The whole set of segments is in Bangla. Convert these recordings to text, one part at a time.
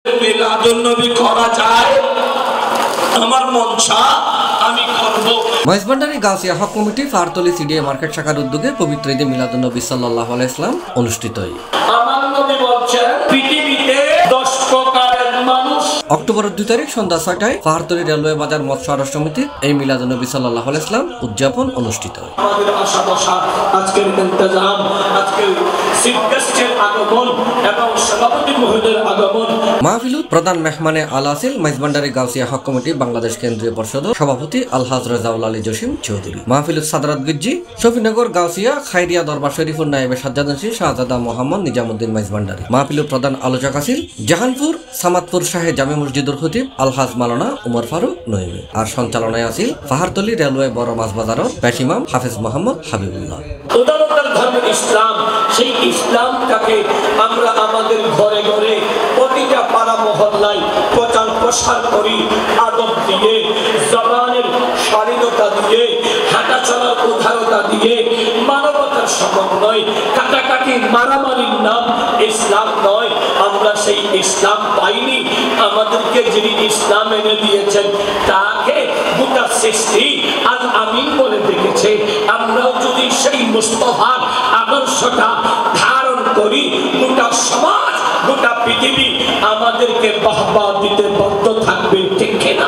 মিলাদুন্নবী করা যায়, আমার মন চায় আমি করব। মহেশভান্ডারী Gausia hoc committee ফারতলী CDA market শাখার উদ্যোগে পবিত্র ঈদে মিলাদুন্নবী সাল্লাল্লাহু আলাইহি ওয়াসাল্লাম অনুষ্ঠিত হয়। আমার নবী বলেন পৃথিবীতে 10 প্রকারের মানুষ। অক্টোবরের 2 তারিখ সন্ধ্যা 6টায় ফারতলী রেলওয়ে বাজার মৎস্য আড়ত সমিতির এই মিলাদুন্নবী সাল্লাল্লাহু আলাইহি ওয়াসাল্লাম উদযাপন অনুষ্ঠিত হয়। আমাদের আশা বসা আজকের ইন্তজাম, আজকের চিফ গেস্টের আগমন এবং সভাপতি মহোদয়ের আগমন। মাহফিলুত প্রধান মেহমানে আলাসিল মহেশভান্ডারী গাউসিয়া হক কমিটি বাংলাদেশ কেন্দ্রীয় পর্ষদের সভাপতি আলহাজ রেজাউল আলী জসিম চৌধুরী, মাহফিলুত সাদরাত গিজ্জি, শফিনগর গাউসিয়া খায়রিয়া দরবার শরীফুর নায়েবে সাজ্জাদানসি শাহজাদা মোহাম্মদ নিজামুদ্দিন মহেশভান্ডারী। মাহফিলুর প্রধান আলোচক আছিলেন জাহানপুর সামাদপুর শাহে জামে মসজিদুল খতিব আলহাজ মাওলানা উমর ফারুক নঈমী। আর সঞ্চালনায় আছেন ফাহারতলী রেলওয়ে বড় মাছ বাজারের পেশ ইমাম হাফেজ মোহাম্মদ হাবিবুল্লাহ। উদারতার ধর্ম ইসলাম, সেই ইসলামটাকে আমরা আমাদের ঘরে ঘরে প্রতিটা পাড়া মহল্লায় প্রচার প্রসার করি, আদব দিয়ে, জবানের শালীনতা দিয়ে, হাঁটা চলার উদারতা দিয়ে, মানবতার সমন্বয়, কাটাকাটি মারামারির নাম ইসলাম নয়। আমরা সেই ইসলাম পাইনি, আমাদেরকে যিনি ইসলাম এনে দিয়েছেন তাকে গোটা সৃষ্টি আজ আমিন বলে দেখেছে। আমরাও যদি সেই মুস্তাফার আদর্শটা ধারণ করি, গোটা সমাজ, গোটা পৃথিবী আমাদেরকে বাহবা দিতে বাধ্য থাকবে, ঠিক কিনা?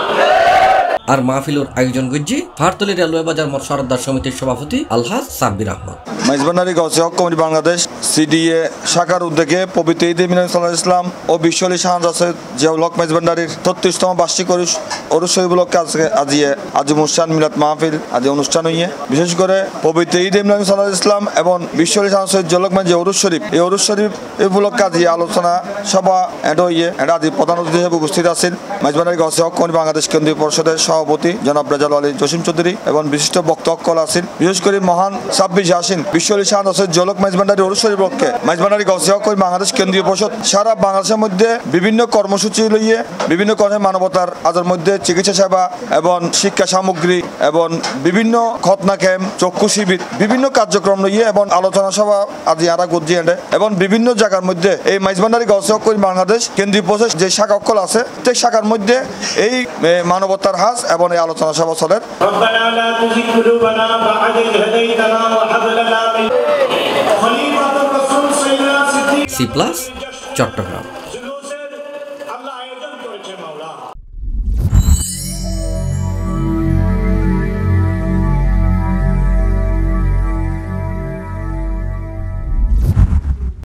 আর মাহফিলুর আয়োজন গজ্জি ফারতলী রেলওয়ে বাজার মৎস্য আড়ত সমিতির সভাপতি আলহাজ Sabbir Ahmad. মহেশভান্ডারী Gausia hoc committee Bangladesh CDA শাখার উদ্যোগে পবিত্র ঈদে মিলাদ সাল্লাল্লাহু আলাইহি ওয়াসাল্লাম ও বিশ্বলী শাহজাদ জিয়াউল হক মহেশভান্ডারীর 36তম বার্ষিক অরুষ উপলক্ষে আজ অনুষ্ঠান মিলাদ মাহফিল আজ অনুষ্ঠান হইয়ে বিশেষ করে পবিত্র ঈদে মিলাদ সাল্লাল্লাহু আলাইহি ওয়াসাল্লাম এবং বিশ্বলী শাহজাদ জিয়াউল হক যে অরুষ শরীফ, এই অরুষ শরীফ উপলক্ষে আজ আলোচনা সভা হইয়ে আজ প্রধান অতিথি হিসেবে উপস্থিত আছেন মহেশভান্ডারী গাউসিয়া হক কমিটি বাংলাদেশ কেন্দ্রীয় পরিষদের সভাপতি জনাব রেজাউল আলী জসিম চৌধুরী এবং বিশিষ্ট বক্তব্য আছেন বিশেষ করে মহান 26 আসেন বিশ্বলী শাহজাদ জিয়াউল হক মহেশভান্ডারী অরুষ শরীফ পক্ষে মহেশভান্ডারী গাউসিয়া হক কমিটি বাংলাদেশ কেন্দ্রীয় পরিষদ সারা বাংলাদেশের মধ্যে বিভিন্ন কর্মসূচি লইয়ে বিভিন্ন কর্মে মানবতার আজের মধ্যে চিকিৎসা সেবা এবং শিক্ষা সামগ্রী এবং বিভিন্ন খতনা ক্যাম্প, চক্ষু শিবির, বিভিন্ন কার্যক্রম লইয়ে এবং আলোচনা সভা আজ আরা গজ্জি এনে এবং বিভিন্ন জায়গার মধ্যে এই মহেশভান্ডারী গাউসিয়া হক কমিটি বাংলাদেশ কেন্দ্রীয় পরিষদ যে শাখা অকল আছে সেই শাখার মধ্যে এই মানবতার হাস এবং এই আলোচনা সভা চলে। C plus Chittagong.